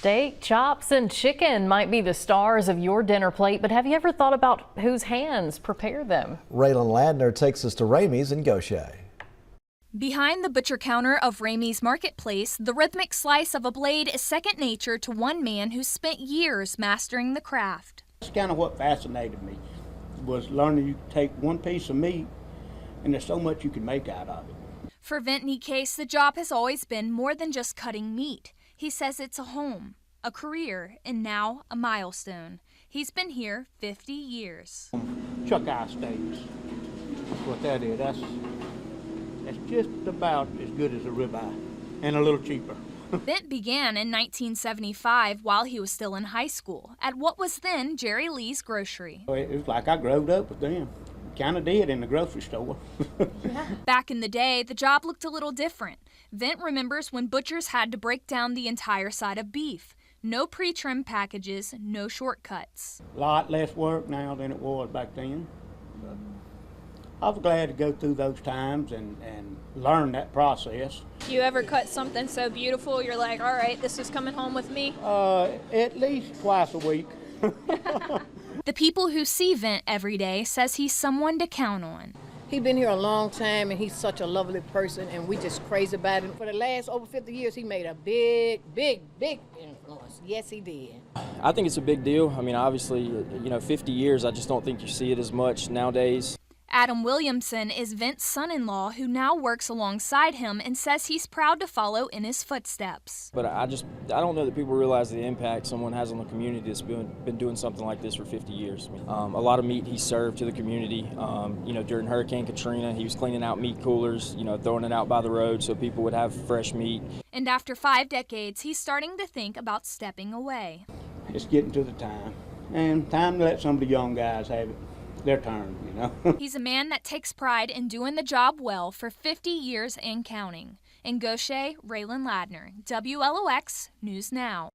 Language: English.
Steak, chops, and chicken might be the stars of your dinner plate, but have you ever thought about whose hands prepare them? Raylan Ladner takes us to Ramey's in Gautier. Behind the butcher counter of Ramey's marketplace, the rhythmic slice of a blade is second nature to one man who spent years mastering the craft. That's kind of what fascinated me, was learning you take one piece of meat and there's so much you can make out of it. For Vint Necaise, the job has always been more than just cutting meat. He says it's a home, a career, and now a milestone. He's been here 50 years. Chuck eye steaks, that's what that is. That's just about as good as a ribeye, and a little cheaper. Vint began in 1975 while he was still in high school at what was then Jerry Lee's Grocery. It was like I growed up with them. Kind of did in the grocery store. Back in the day, the job looked a little different. Vint remembers when butchers had to break down the entire side of beef. No pre-trim packages, no shortcuts. A lot less work now than it was back then. But I was glad to go through those times and learn that process. You ever cut something so beautiful you're like, all right, this is coming home with me? At least twice a week. The people who see Vint every day says he's someone to count on. He's been here a long time, and he's such a lovely person, and we just crazy about him. For the last over 50 years, he made a big influence. Yes, he did. I think it's a big deal. I mean, obviously, 50 years, I just don't think you see it as much nowadays. Adam Williamson is Vint's son-in-law who now works alongside him and says he's proud to follow in his footsteps. But I don't know that people realize the impact someone has on the community that's been doing something like this for 50 years. A lot of meat he served to the community. During Hurricane Katrina, he was cleaning out meat coolers, throwing it out by the road so people would have fresh meat. And after 5 decades, he's starting to think about stepping away. It's getting to the time, and time to let some of the young guys have it. Their turn, He's a man that takes pride in doing the job well for 50 years and counting. In Gautier, Raylan Ladner, WLOX News Now.